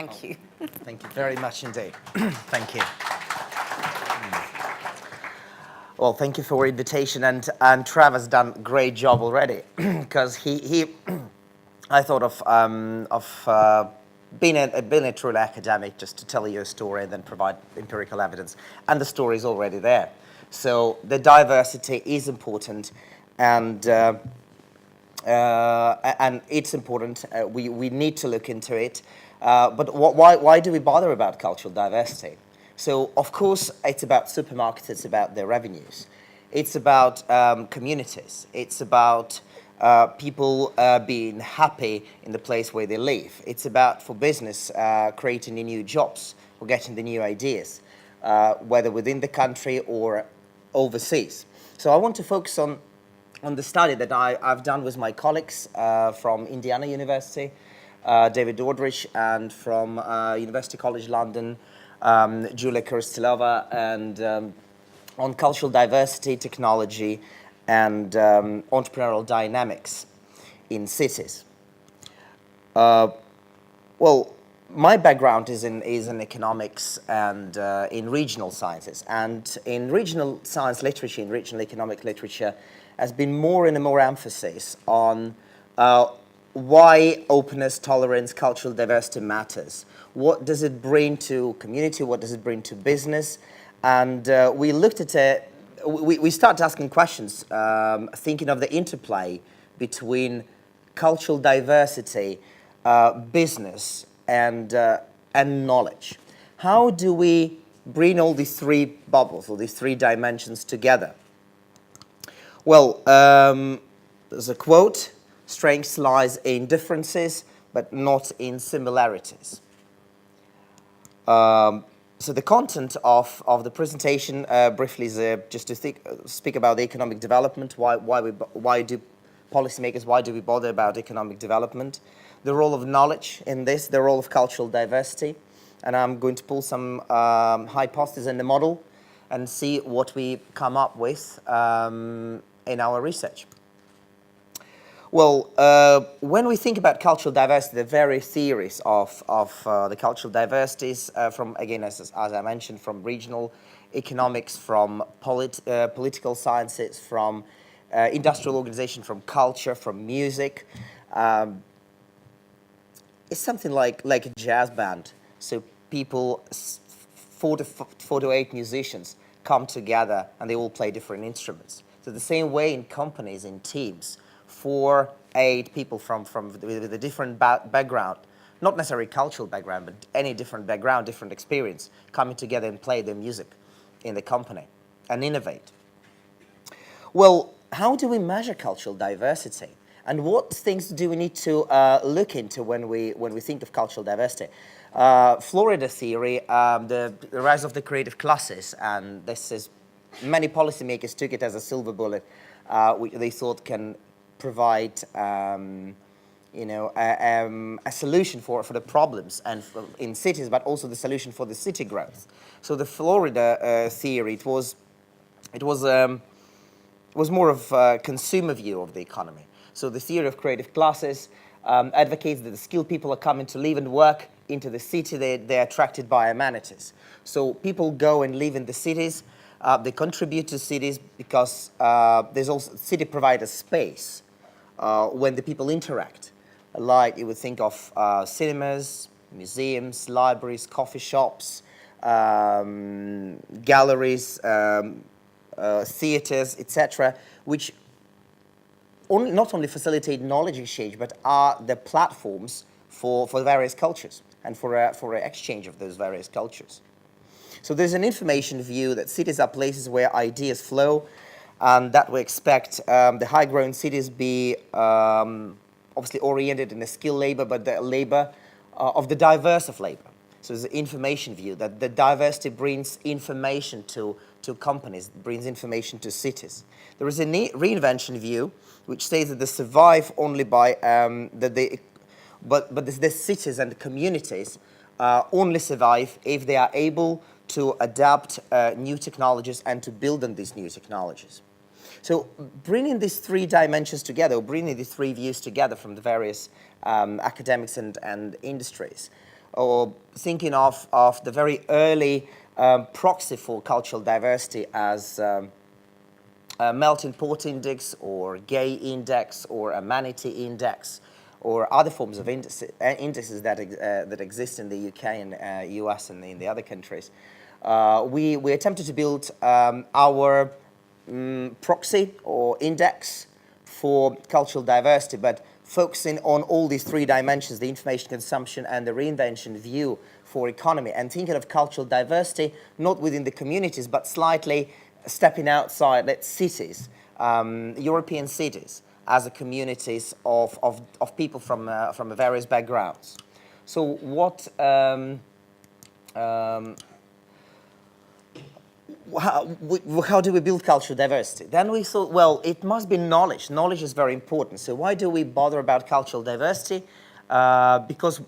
Thank you. Thank you very much indeed. Thank you. Well, thank you for your invitation, and Trav has done a great job already, because I thought of being a true academic, just to tell you a story and then provide empirical evidence, and the story is already there. So the diversity is important, and it's important. We need to look into it. But why do we bother about cultural diversity? So, of course, it's about supermarkets, it's about their revenues. It's about communities. It's about people being happy in the place where they live. It's about, for business, creating the new jobs or getting the new ideas, whether within the country or overseas. So I want to focus on the study that I've done with my colleagues from Indiana University, David Aldrich, and from University College London, Julia Kirstilova, and on cultural diversity, technology, and entrepreneurial dynamics in cities. Well, my background is in economics and in regional sciences. And in regional science literature, in regional economic literature, has been more and more emphasis on why openness, tolerance, cultural diversity matters. What does it bring to community? What does it bring to business? And we looked at it, we started asking questions, thinking of the interplay between cultural diversity, business, and knowledge. How do we bring all these three bubbles, all these three dimensions together? Well, there's a quote: strength lies in differences, but not in similarities. So the content of the presentation briefly is just to speak about the economic development, why do policymakers, why do we bother about economic development, the role of knowledge in this, the role of cultural diversity, and I'm going to pull some hypotheses in the model and see what we come up with in our research. Well, when we think about cultural diversity, the various theories of the cultural diversities, from, again, as I mentioned, from regional economics, from political sciences, from industrial organization, from culture, from music. It's something like a jazz band. So people, 4 to 8 musicians come together and they all play different instruments. So the same way in companies, in teams, 4, 8 people with a different background, not necessarily cultural background, but any different background, different experience, coming together and play their music in the company and innovate. Well, how do we measure cultural diversity? And what things do we need to look into when we think of cultural diversity? Florida theory, the rise of the creative classes, and this is, many policymakers took it as a silver bullet, which they thought can provide a solution for the problems and in cities, but also the solution for the city growth. So the Florida theory, it was more of a consumer view of the economy. So the theory of creative classes advocates that the skilled people are coming to live and work into the city. They're attracted by amenities. So people go and live in the cities. They contribute to cities because there's also city provides space when the people interact. Like you would think of cinemas, museums, libraries, coffee shops, galleries, theaters, etc., which not only facilitate knowledge exchange, but are the platforms for various cultures and for an exchange of those various cultures. So there's an information view that cities are places where ideas flow, and that we expect the high-grown cities be obviously oriented in the skilled labor, but the labor of the diverse of labor. So there's an information view that the diversity brings information to companies, brings information to cities. There is a reinvention view which says that they survive only by but the cities and the communities only survive if they are able to adapt new technologies and to build on these new technologies. So bringing these three dimensions together, or bringing these three views together from the various academics and industries, or thinking of the very early proxy for cultural diversity as a melting pot index or gay index or a manatee index or other forms of indices that exist in the UK and US and in the other countries. We attempted to build our proxy or index for cultural diversity, but focusing on all these three dimensions, the information consumption and the reinvention view for economy, and thinking of cultural diversity not within the communities, but slightly stepping outside, let's cities, European cities, as a communities of people from various backgrounds. So what how do we build cultural diversity? Then we thought, well, it must be knowledge. Knowledge is very important. So why do we bother about cultural diversity? Because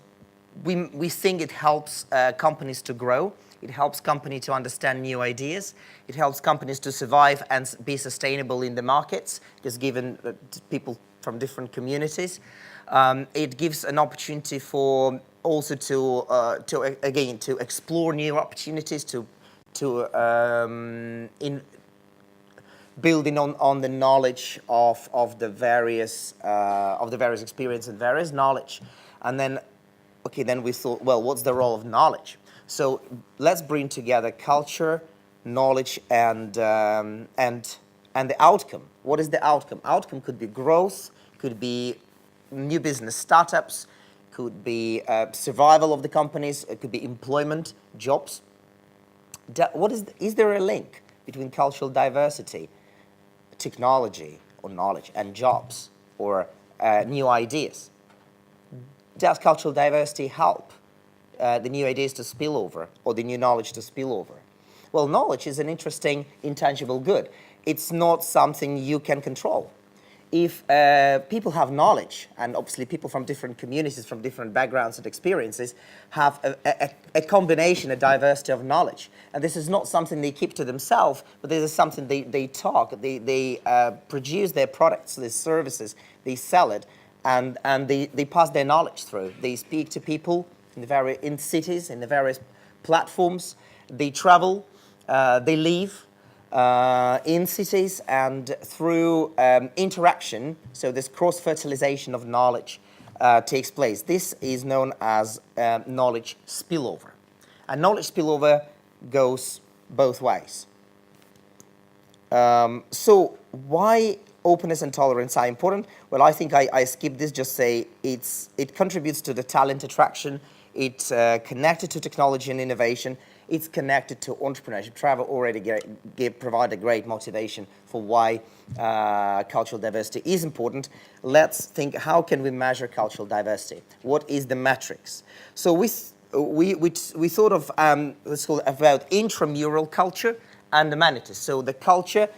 we think it helps companies to grow. It helps companies to understand new ideas. It helps companies to survive and be sustainable in the markets, just given people from different communities. It gives an opportunity for also to explore new opportunities, to in building on the knowledge of the various experience and various knowledge. And then, okay, then we thought, well, what's the role of knowledge? So let's bring together culture, knowledge, and the outcome. What is the outcome? Outcome could be growth, could be new business startups, could be survival of the companies, it could be employment, jobs. Is there a link between cultural diversity, technology or knowledge, and jobs or new ideas? Does cultural diversity help the new ideas to spill over or the new knowledge to spill over? Well, knowledge is an interesting, intangible good. It's not something you can control. If people have knowledge, and obviously people from different communities, from different backgrounds and experiences, have a combination, a diversity of knowledge. And this is not something they keep to themselves, but this is something they talk, they produce their products, their services, they sell it, and they pass their knowledge through. They speak to people in cities, in the various platforms, they travel, they live in cities, and through interaction, so this cross-fertilization of knowledge takes place. This is known as knowledge spillover. And knowledge spillover goes both ways. So why openness and tolerance are important? Well, I think I skipped this, just say it contributes to the talent attraction, it's connected to technology and innovation, it's connected to entrepreneurship. Travel already provide a great motivation for why cultural diversity is important. Let's think, how can we measure cultural diversity? What is the metrics? So we thought of let's call it about intramural culture and amenities. So the culture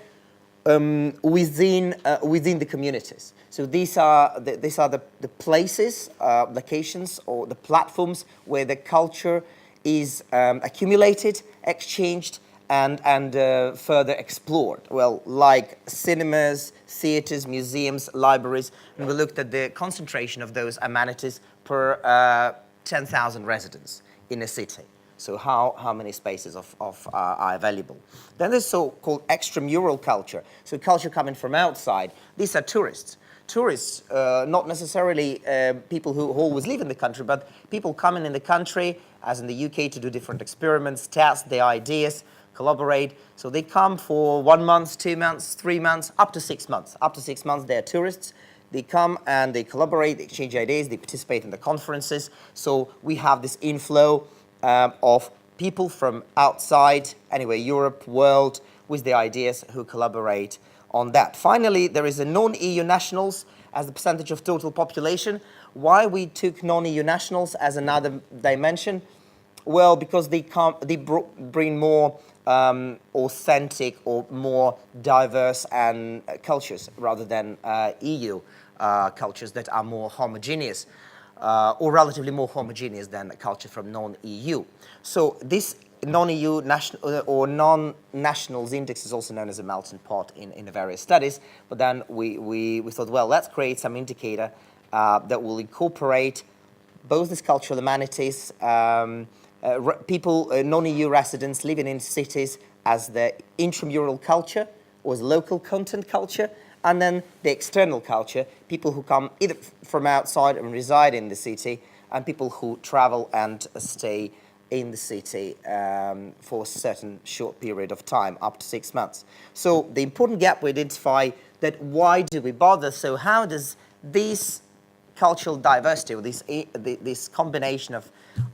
within the communities. So these are the places, locations, or the platforms where the culture is accumulated, exchanged, and further explored. Well, like cinemas, theaters, museums, libraries, and we looked at the concentration of those amenities per 10,000 residents in a city. So how many spaces are available? Then there's so-called extramural culture. So culture coming from outside. These are tourists. Tourists, not necessarily people who always live in the country, but people coming in the country, as in the UK, to do different experiments, test their ideas, collaborate. So they come for 1 month, 2 months, 3 months, up to 6 months. Up to 6 months, they're tourists. They come and they collaborate, they exchange ideas, they participate in the conferences. So we have this inflow of people from outside, anyway, Europe, world, with their ideas, who collaborate on that. Finally, there is a non-EU nationals as the percentage of total population. Why we took non-EU nationals as another dimension? Well, because they bring more authentic or more diverse and cultures rather than EU cultures that are more homogeneous or relatively more homogeneous than a culture from non-EU. So this non-EU national or non-nationals index is also known as a melting pot in the various studies. But then we thought, well, let's create some indicator that will incorporate both these cultural amenities, people, non-EU residents living in cities as the intramural culture or as local content culture, and then the external culture, people who come either from outside and reside in the city, and people who travel and stay in the city for a certain short period of time, up to 6 months. So the important gap we identify that why do we bother? So how does this cultural diversity, or this combination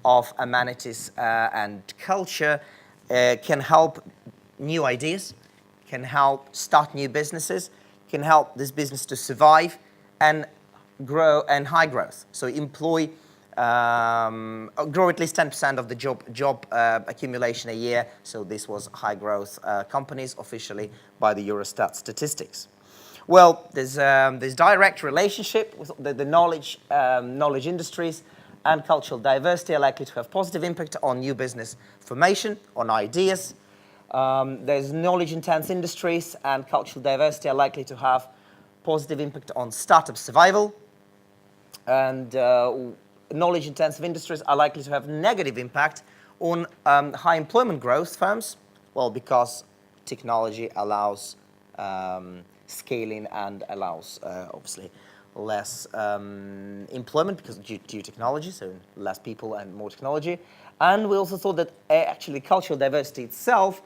of amenities and culture can help new ideas, can help start new businesses, can help this business to survive and grow, and high growth. So employ, grow at least 10% of the job accumulation a year. So this was high growth companies officially by the Eurostat statistics. Well, there's direct relationship with the knowledge industries and cultural diversity are likely to have positive impact on new business formation, on ideas. There's knowledge-intense industries and cultural diversity are likely to have positive impact on startup survival. And knowledge-intensive industries are likely to have negative impact on high employment growth firms. Well, because technology allows scaling and allows, obviously, less employment because due to technology, so less people and more technology. And we also thought that actually cultural diversity itself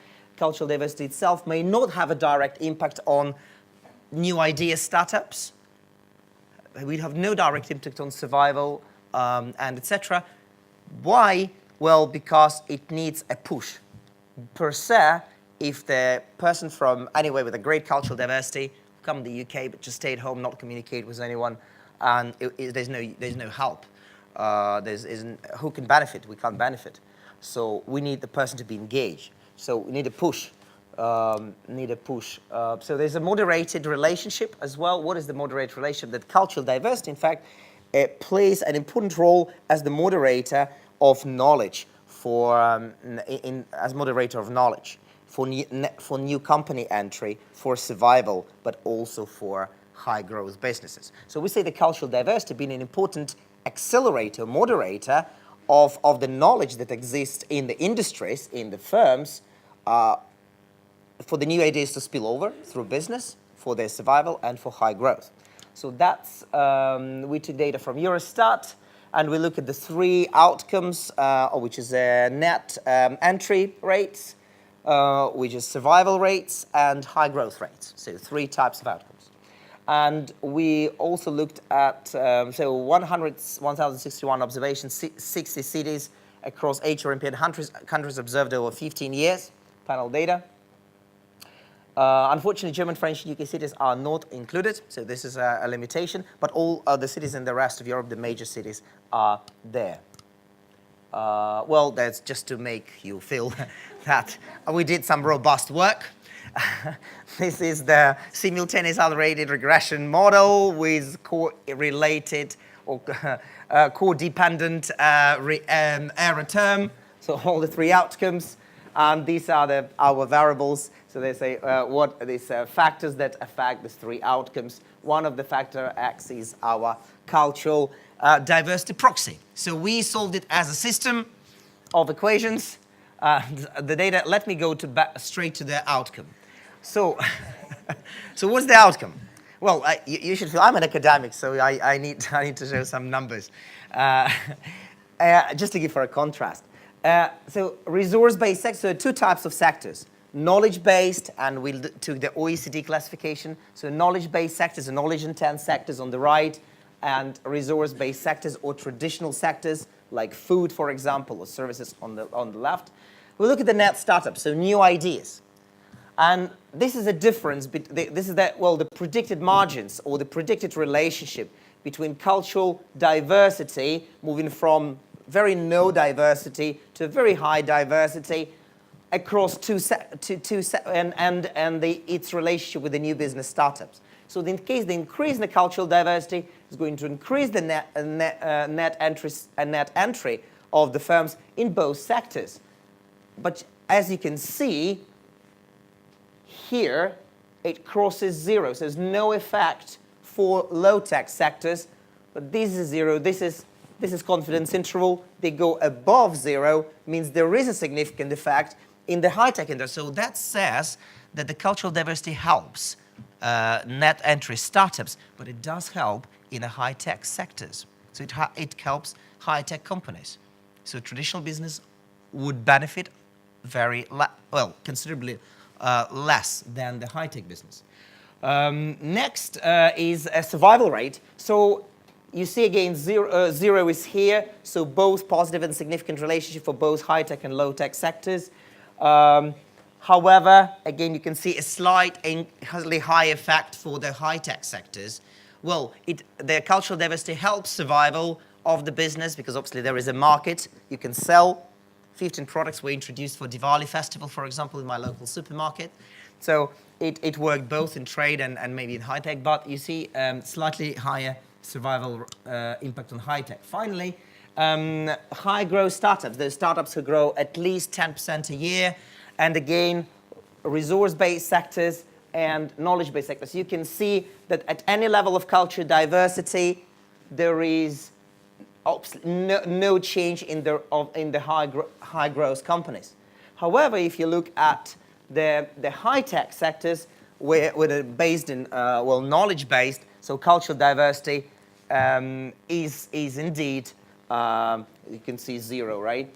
may not have a direct impact on new idea startups. We have no direct impact on survival and etc. Why? Well, because it needs a push. Per se, if the person from anywhere with a great cultural diversity come to the UK but just stay at home, not communicate with anyone, and there's no help. Who can benefit? We can't benefit. So we need the person to be engaged. So we need a push. So there's a moderated relationship as well. What is the moderated relationship? That cultural diversity, in fact, plays an important role as the moderator of knowledge as moderator of knowledge for new company entry, for survival, but also for high growth businesses. So we say the cultural diversity being an important accelerator, moderator of the knowledge that exists in the industries, in the firms, for the new ideas to spill over through business, for their survival, and for high growth. So that's, we took data from Eurostat, and we look at the three outcomes, which is net entry rates, which is survival rates, and high growth rates. So 3 types of outcomes. And we also looked at 1,061 observations, 60 cities across 8 European countries observed over 15 years, panel data. Unfortunately, German, French, UK cities are not included, so this is a limitation, but all other cities in the rest of Europe, the major cities, are there. Well, that's just to make you feel that we did some robust work. This is the simultaneous unrated regression model with core-related or core-dependent error term. So all the 3 outcomes, and these are our variables. So they say what are these factors that affect these 3 outcomes. One of the factor X is our cultural diversity proxy. So we solved it as a system of equations. The data. Let me go straight to the outcome. So, so what's the outcome? Well, you should feel I'm an academic, so I need to show some numbers, just to give for a contrast. So resource-based sectors. So 2 types of sectors: knowledge-based, and we took the OECD classification. So knowledge-based sectors and knowledge-intense sectors on the right, and resource-based sectors or traditional sectors like food, for example, or services on the left. We look at the net startups, so new ideas. And this is a difference, this is the predicted margins or the predicted relationship between cultural diversity moving from very low diversity to very high diversity across its relationship with the new business startups. So in case the increase in the cultural diversity is going to increase the net entry of the firms in both sectors. But as you can see, here it crosses 0. So there's no effect for low-tech sectors, but this is 0. This is This is confidence interval. They go above 0, means there is a significant effect in the high-tech industry. So that says that the cultural diversity helps net entry startups, but it does help in the high-tech sectors. So it helps high-tech companies. So traditional business would benefit considerably less than the high-tech business. Next is a survival rate. So you see again, zero is here. So both positive and significant relationship for both high-tech and low-tech sectors. However, again, you can see a slightly high effect for the high-tech sectors. Well, the cultural diversity helps survival of the business because obviously there is a market. You can sell. 15 products were introduced for Diwali festival, for example, in my local supermarket. So it worked both in trade and maybe in high-tech, but you see slightly higher survival impact on high-tech. Finally, high-growth startups, those startups who grow at least 10% a year, and again, resource-based sectors and knowledge-based sectors. You can see that at any level of culture diversity, there is no change in the high-growth companies. However, if you look at the high-tech sectors, where they're based in, knowledge-based, so cultural diversity is indeed, you can see 0, right?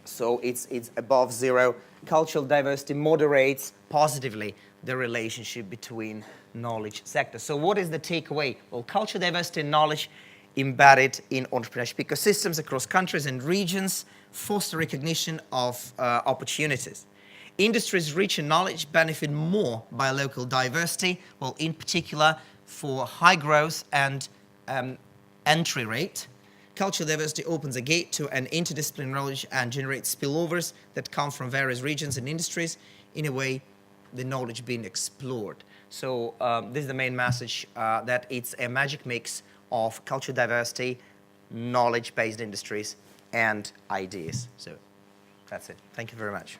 So it's above 0. Cultural diversity moderates positively the relationship between knowledge sectors. So what is the takeaway? Well, cultural diversity and knowledge embedded in entrepreneurship ecosystems across countries and regions foster recognition of opportunities. Industries rich in knowledge benefit more by local diversity, well, in particular for high growth and entry rate. Cultural diversity opens a gate to an interdisciplinary knowledge and generates spillovers that come from various regions and industries, in a way, the knowledge being explored. So this is the main message, that it's a magic mix of cultural diversity, knowledge-based industries, and ideas. So that's it. Thank you very much.